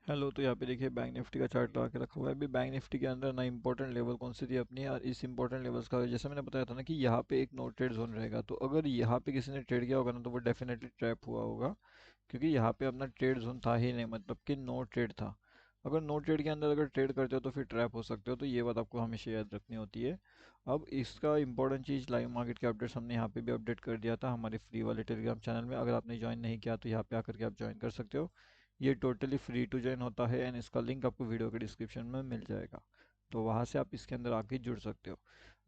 Hello. तो यहाँ पे देखिए बैंक निफ्टी का चार्ट लगा के रखा हुआ है। अभी बैंक निफ्टी के अंदर ना इंपॉर्टेंट लेवल कौन सी थी अपनी, और इस इंपॉर्टेंट लेवल्स का जैसे मैंने बताया था ना कि यहाँ पे एक नो ट्रेड जोन रहेगा। तो अगर यहाँ पे किसी ने ट्रेड किया होगा ना तो वो डेफिनेटली ट्रैप हुआ होगा, क्योंकि यहाँ पे अपना ट्रेड जोन था ही नहीं, मतलब कि नो ट्रेड था। अगर नो ट्रेड के अंदर अगर ट्रेड करते हो तो फिर ट्रैप हो सकते हो, तो ये बात आपको हमेशा याद रखनी होती है। अब इसका इंपॉर्टेंट चीज़ लाइव मार्केट के अपडेट्स हमने यहाँ पे भी अपडेट कर दिया था हमारे फ्री वाले टेलीग्राम चैनल में। अगर आपने ज्वाइन नहीं किया तो यहाँ पे आकर के आप ज्वाइन कर सकते हो। ये टोटली फ्री टू ज्वाइन होता है एंड इसका लिंक आपको वीडियो के डिस्क्रिप्शन में मिल जाएगा। तो वहाँ से आप इसके अंदर आके जुड़ सकते हो।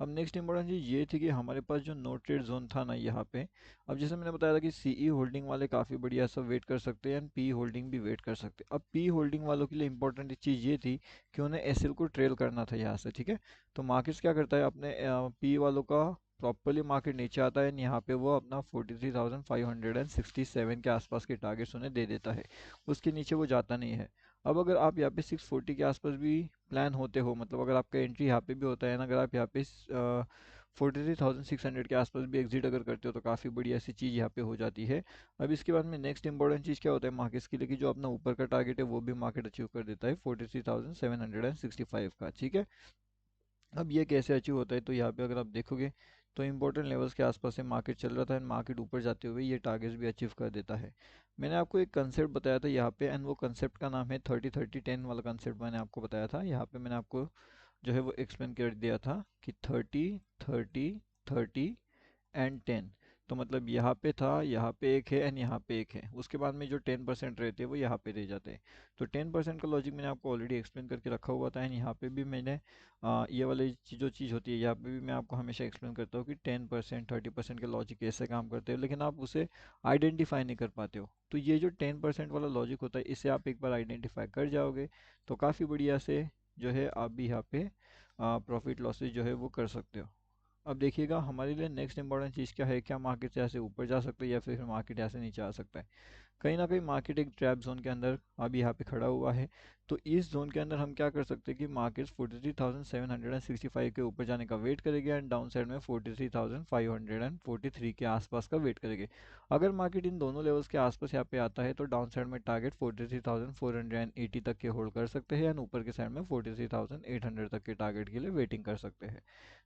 अब नेक्स्ट इंपॉर्टेंट चीज़ ये थी कि हमारे पास जो नो ट्रेड जोन था ना यहाँ पे, अब जैसे मैंने बताया था कि सीई होल्डिंग वाले काफ़ी बढ़िया सब वेट कर सकते हैं एंड पी होल्डिंग भी वेट कर सकते हैं। अब पी होल्डिंग वालों के लिए इंपॉर्टेंट चीज़ ये थी कि उन्हें एसएल को ट्रेल करना था यहाँ से, ठीक है। तो मार्केट्स क्या करता है, अपने पी वालों का प्रॉपरली मार्केट नीचे आता है, यहाँ पे वो अपना 43,567 के आसपास के टारगेट्स उन्हें दे देता है। उसके नीचे वो जाता नहीं है। अब अगर आप यहाँ पे 640 के आसपास भी प्लान होते हो, मतलब अगर आपका एंट्री यहाँ पे भी होता है ना, अगर आप यहाँ पे 43,600 के आसपास भी एग्जिट अगर करते हो तो काफ़ी बड़ी ऐसी चीज़ यहाँ पे हो जाती है। अब इसके बाद में नेक्स्ट इंपॉर्टेंट चीज़ क्या होता है मार्केट्स के लिए, कि जो अपना ऊपर का टारगेट है वो भी मार्केट अचीव कर देता है 43,765 का, ठीक है। अब ये कैसे अचीव होता है, तो यहाँ पे अगर आप देखोगे तो इंपॉर्टेंट लेवल्स के आसपास से मार्केट चल रहा था एंड मार्केट ऊपर जाते हुए ये टारगेट्स भी अचीव कर देता है। मैंने आपको एक कंसेप्ट बताया था यहाँ पे एंड वो कंसेप्ट का नाम है 30-30-10 वाला कंसेप्ट मैंने आपको बताया था। यहाँ पे मैंने आपको जो है वो एक्सप्लेन कर दिया था कि 30-30-30 एंड 10। तो मतलब यहाँ पे था, यहाँ पे एक है एंड यहाँ पे एक है, उसके बाद में जो 10% रहते हैं वो यहाँ पे रह जाते हैं। तो 10% का लॉजिक मैंने आपको ऑलरेडी एक्सप्लेन करके रखा हुआ था एंड यहाँ पे भी मैंने ये वाली जो चीज़ होती है यहाँ पे भी मैं आपको हमेशा एक्सप्लेन करता हूँ कि 10% 30% के लॉजिक कैसे काम करते हैं, लेकिन आप उसे आइडेंटिफाई नहीं कर पाते हो। तो ये जो 10% वाला लॉजिक होता है इसे आप एक बार आइडेंटिफाई कर जाओगे तो काफ़ी बढ़िया से जो है आप भी यहाँ पे प्रॉफिट लॉसेज जो है वो कर सकते हो। अब देखिएगा हमारे लिए नेक्स्ट इंपॉर्टेंट चीज़ क्या है, क्या मार्केट से ऐसे ऊपर जा सकता है या फिर मार्केट ऐसे नीचे आ सकता है। कहीं ना कहीं मार्केट एक ट्रैप जोन के अंदर अभी यहाँ पे खड़ा हुआ है। तो इस जोन के अंदर हम क्या कर सकते हैं कि मार्केट 43,765 के ऊपर जाने का वेट करेगी एंड डाउन साइड में 43,543 के आसपास का वेट करेगी। अगर मार्केट इन दोनों लेवल्स के आसपास यहाँ पे आता है तो डाउन साइड में टारगेट 43,480 तक के होल्ड कर सकते हैं एंड ऊपर के साइड में 43,800 तक के टारगेट के लिए वेटिंग कर सकते हैं।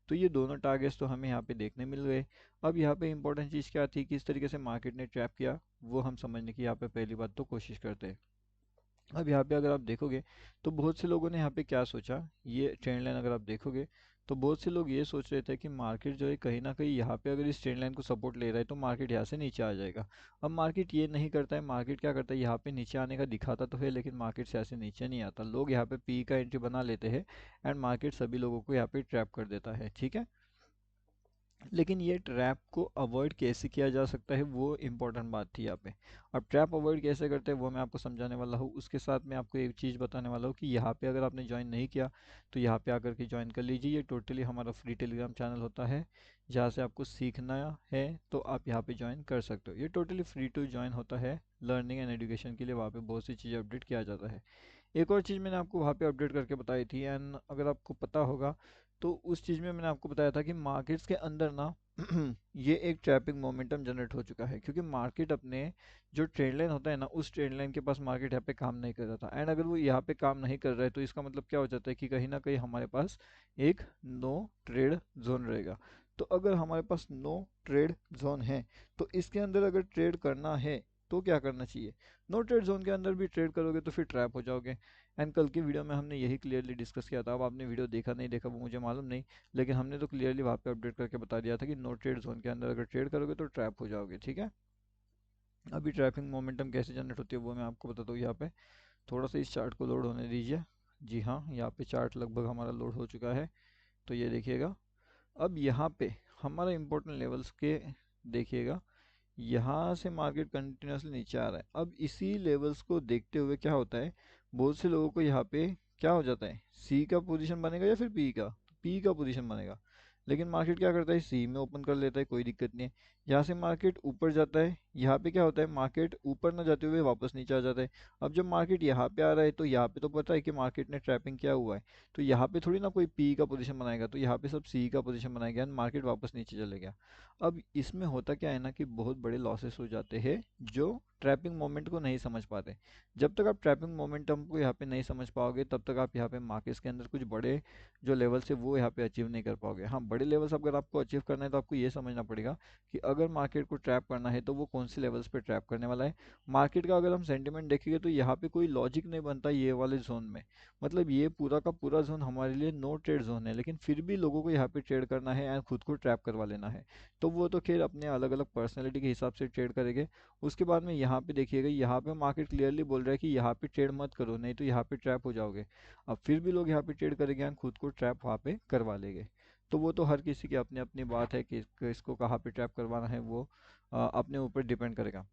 तो ये दोनों टारगेट्स तो हमें यहाँ पे देखने मिल गए। अब यहाँ पे इंपॉर्टेंट चीज़ क्या थी, किस तरीके से मार्केट ने ट्रैप किया, वो हम समझने की यहाँ पे पहली बात तो कोशिश करते हैं। अब यहाँ पे अगर आप देखोगे तो बहुत से लोगों ने यहाँ पे क्या सोचा, ये ट्रेंड लाइन अगर आप देखोगे तो बहुत से लोग ये सोच रहे थे कि मार्केट जो है कहीं ना कहीं यहाँ पे अगर इस ट्रेंड लाइन को सपोर्ट ले रहा है तो मार्केट यहाँ से नीचे आ जाएगा। अब मार्केट ये नहीं करता है, मार्केट क्या करता है यहाँ पे नीचे आने का दिखाता तो है लेकिन मार्केट से ऐसे नीचे नहीं आता। लोग यहाँ पे पी का एंट्री बना लेते हैं एंड मार्केट सभी लोगों को यहाँ पे ट्रैप कर देता है, ठीक है। लेकिन ये ट्रैप को अवॉइड कैसे किया जा सकता है वो इम्पोर्टेंट बात थी यहाँ पे। अब ट्रैप अवॉइड कैसे करते हैं वो मैं आपको समझाने वाला हूँ। उसके साथ मैं आपको एक चीज़ बताने वाला हूँ कि यहाँ पे अगर आपने ज्वाइन नहीं किया तो यहाँ पे आकर के ज्वाइन कर लीजिए। ये टोटली हमारा फ्री टेलीग्राम चैनल होता है जहाँ से आपको सीखना है तो आप यहाँ पे ज्वाइन कर सकते हो। ये टोटली फ्री टू ज्वाइन होता है लर्निंग एंड एजुकेशन के लिए। वहाँ पे बहुत सी चीज़ें अपडेट किया जाता है। एक और चीज़ मैंने आपको वहाँ पे अपडेट करके बताई थी एंड अगर आपको पता होगा तो उस चीज़ में मैंने आपको बताया था कि मार्केट्स के अंदर ना ये एक ट्रैपिंग मोमेंटम जनरेट हो चुका है, क्योंकि मार्केट अपने जो ट्रेंड लाइन होता है ना उस ट्रेंड लाइन के पास मार्केट यहाँ पे काम नहीं कर रहा था एंड अगर वो यहाँ पे काम नहीं कर रहा है तो इसका मतलब क्या हो जाता है कि कहीं ना कहीं हमारे पास एक नो ट्रेड जोन रहेगा। तो अगर हमारे पास नो ट्रेड जोन है तो इसके अंदर अगर ट्रेड करना है तो क्या करना चाहिए, नो ट्रेड जोन के अंदर भी ट्रेड करोगे तो फिर ट्रैप हो जाओगे। एंड कल की वीडियो में हमने यही क्लियरली डिस्कस किया था। अब आपने वीडियो देखा नहीं देखा वो मुझे मालूम नहीं, लेकिन हमने तो क्लियरली वहाँ पे अपडेट करके बता दिया था कि नो ट्रेड जोन के अंदर अगर ट्रेड करोगे तो ट्रैप हो जाओगे, ठीक है। अभी ट्रैपिंग मोमेंटम कैसे जनरेट होती है वो मैं आपको बताता हूँ। यहाँ पे थोड़ा सा इस चार्ट को लोड होने दीजिए। जी हाँ, यहाँ पे चार्ट लगभग हमारा लोड हो चुका है। तो ये देखिएगा, अब यहाँ पे हमारा इंपॉर्टेंट लेवल्स के देखिएगा, यहाँ से मार्केट कंटिन्यूसली नीचे आ रहा है। अब इसी लेवल्स को देखते हुए क्या होता है, बहुत से लोगों को यहाँ पे क्या हो जाता है, सी का पोजीशन बनेगा या फिर पी का, पी का पोजीशन बनेगा। लेकिन मार्केट क्या करता है, सी में ओपन कर लेता है, कोई दिक्कत नहीं है। यहाँ से मार्केट ऊपर जाता है, यहाँ पे क्या होता है मार्केट ऊपर ना जाते हुए वापस नीचे आ जाता है। अब जब मार्केट यहाँ पे आ रहा है तो यहाँ पे तो पता है कि मार्केट ने ट्रैपिंग किया हुआ है, तो यहाँ पे थोड़ी ना कोई पी का पोजीशन बनाएगा, तो यहाँ पे सब सी का पोजीशन बनाएगा एंड मार्केट वापस नीचे चले गया। अब इसमें होता क्या है ना कि बहुत बड़े लॉसेस हो जाते हैं जो ट्रैपिंग मोमेंट को नहीं समझ पाते। जब तक आप ट्रैपिंग मोमेंटम को यहाँ पे नहीं समझ पाओगे तब तक आप यहाँ पे मार्केट्स के अंदर कुछ बड़े जो लेवल्स है वो यहाँ पे अचीव नहीं कर पाओगे। हाँ, बड़े लेवल्स अगर आपको अचीव करना है तो आपको ये समझना पड़ेगा कि अगर मार्केट को ट्रैप करना है तो वो कौन सी लेवल्स पे ट्रैप करने वाला है। मार्केट का अगर हम सेंटिमेंट देखेंगे तो यहाँ पे कोई लॉजिक नहीं बनता ये वाले जोन में। मतलब ये पूरा का पूरा जोन हमारे लिए नो ट्रेड जोन है, लेकिन फिर भी लोगों को यहाँ पे ट्रेड करना है एंड खुद को ट्रैप करवा लेना है। तो वो तो खैर अपने अलग अलग पर्सनैलिटी के हिसाब से ट्रेड करेंगे। उसके बाद में यहाँ पे देखिएगा, यहाँ पे मार्केट क्लियरली बोल रहा है कि यहाँ पे ट्रेड मत करो नहीं तो यहाँ पे ट्रैप हो जाओगे। अब फिर भी लोग यहाँ पे ट्रेड करेंगे एंड खुद को ट्रैप वहाँ पे करवा लेंगे। तो वो तो हर किसी की अपनी अपनी बात है कि इसको कहाँ पे ट्रैप करवाना है, वो अपने ऊपर डिपेंड करेगा।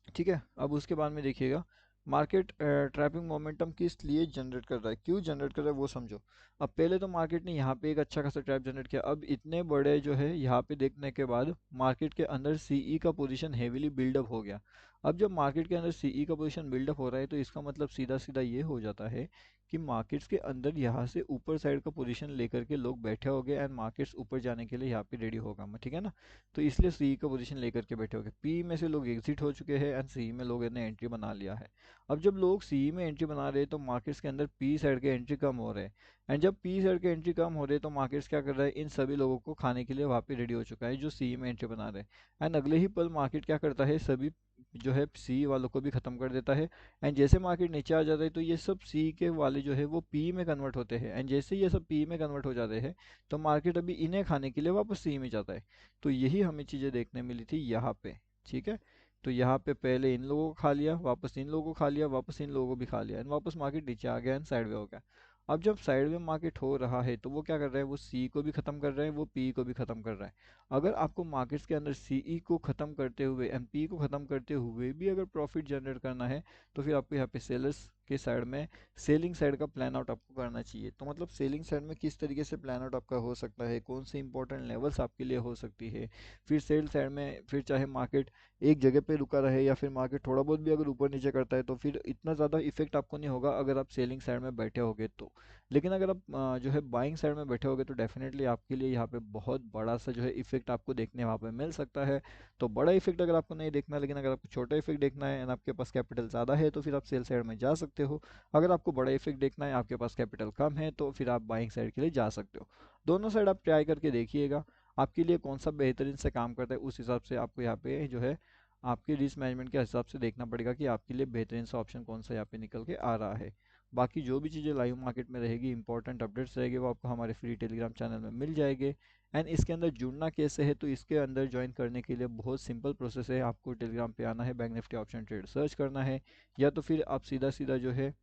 ठीक है, अब उसके बाद में देखिएगा मार्केट ट्रैपिंग मोमेंटम किस लिए जनरेट कर रहा है, क्यों जनरेट कर रहा है वो समझो। अब पहले तो मार्केट ने यहाँ पे एक अच्छा खासा ट्रैप जनरेट किया, अब इतने बड़े जो है यहाँ पे देखने के बाद मार्केट के अंदर सीई का पोजीशन हेवीली बिल्डअप हो गया। अब जब मार्केट के अंदर सीई का पोजीशन बिल्डअप हो रहा है तो इसका मतलब सीधा सीधा ये हो जाता है कि मार्केट्स के अंदर यहाँ से ऊपर साइड का पोजीशन लेकर के लोग बैठे हो गए एंड मार्केट्स ऊपर जाने के लिए यहाँ पे रेडी होगा, ठीक है ना। तो इसलिए सी का पोजीशन लेकर के बैठे हो गए, पी में से लोग एग्जिट हो चुके हैं एंड सी में लोग ने एंट्री बना लिया है। अब जब लोग सी में एंट्री बना रहे हैं तो मार्केट्स के अंदर पी साइड के एंट्री कम हो रहे हैं। एंड जब पी साइड के एंट्री कम हो रहे हैं तो मार्केट्स क्या कर रहा है, इन सभी लोगों को खाने के लिए वहाँ पे रेडी हो चुका है जो सी में एंट्री बना रहे हैं। एंड अगले ही पल मार्केट क्या करता है, सभी जो है सी वालों को भी खत्म कर देता है। एंड जैसे मार्केट नीचे आ जाता है तो ये सब सी के वाले जो है वो पी में कन्वर्ट होते हैं। एंड जैसे ये सब पी में कन्वर्ट हो जाते हैं तो मार्केट अभी इन्हें खाने के लिए वापस सी में जाता है। तो यही हमें चीज़ें देखने मिली थी यहाँ पे। ठीक है, तो यहाँ पे पहले इन लोगों को खा लिया, वापस इन लोगों को खा लिया, वापस इन लोगों को भी खा लिया एंड वापस मार्केट नीचे आ गया एंड साइडवे हो गया। अब जब साइडवे मार्केट हो रहा है तो वो क्या कर रहा है, वो सी को भी खत्म कर रहा है, वो पी को भी खत्म कर रहा है। अगर आपको मार्केट्स के अंदर सीई को खत्म करते हुए एम पी को खत्म करते हुए भी अगर प्रॉफिट जनरेट करना है तो फिर आपको यहाँ पे सेलर्स के साइड में सेलिंग साइड का प्लान आउट आपको करना चाहिए। तो मतलब सेलिंग साइड में किस तरीके से प्लान आउट आपका हो सकता है, कौन सी इंपॉर्टेंट लेवल्स आपके लिए हो सकती है। फिर सेल साइड में फिर चाहे मार्केट एक जगह पे रुका रहे या फिर मार्केट थोड़ा बहुत भी अगर ऊपर नीचे करता है तो फिर इतना ज़्यादा इफेक्ट आपको नहीं होगा अगर आप सेलिंग साइड में बैठे होगे तो। लेकिन अगर आप जो है बाइंग साइड में बैठे होगे तो डेफिनेटली आपके लिए यहाँ पे बहुत बड़ा सा जो है इफेक्ट आपको देखने वहाँ पे मिल सकता है। तो बड़ा इफेक्ट अगर आपको नहीं देखना, लेकिन अगर आपको छोटा इफेक्ट देखना है एंड आपके पास कैपिटल ज़्यादा है तो फिर आप सेल साइड में जा सकते हो। अगर आपको बड़ा इफेक्ट देखना है, आपके पास कैपिटल कम है, तो फिर आप बाइंग साइड के लिए जा सकते हो। दोनों साइड आप ट्राई करके देखिएगा आपके लिए कौन सा बेहतरीन से काम करता है। उस हिसाब से आपको यहाँ पे जो है आपके रिस्क मैनेजमेंट के हिसाब से देखना पड़ेगा कि आपके लिए बेहतरीन सा ऑप्शन कौन सा यहाँ पे निकल के आ रहा है। बाकी जो भी चीज़ें लाइव मार्केट में रहेगी, इंपॉर्टेंट अपडेट्स रहेगी, वो आपको हमारे फ्री टेलीग्राम चैनल में मिल जाएंगे। एंड इसके अंदर जुड़ना कैसे है, तो इसके अंदर ज्वाइन करने के लिए बहुत सिंपल प्रोसेस है। आपको टेलीग्राम पे आना है, bank Nifty option trade search करना है, या तो फिर आप सीधा सीधा जो है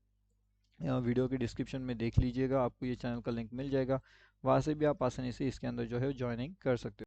वीडियो के डिस्क्रिप्शन में देख लीजिएगा, आपको ये चैनल का लिंक मिल जाएगा। वहाँ से भी आप आसानी से इसके अंदर जो है ज्वाइनिंग कर सकते हो।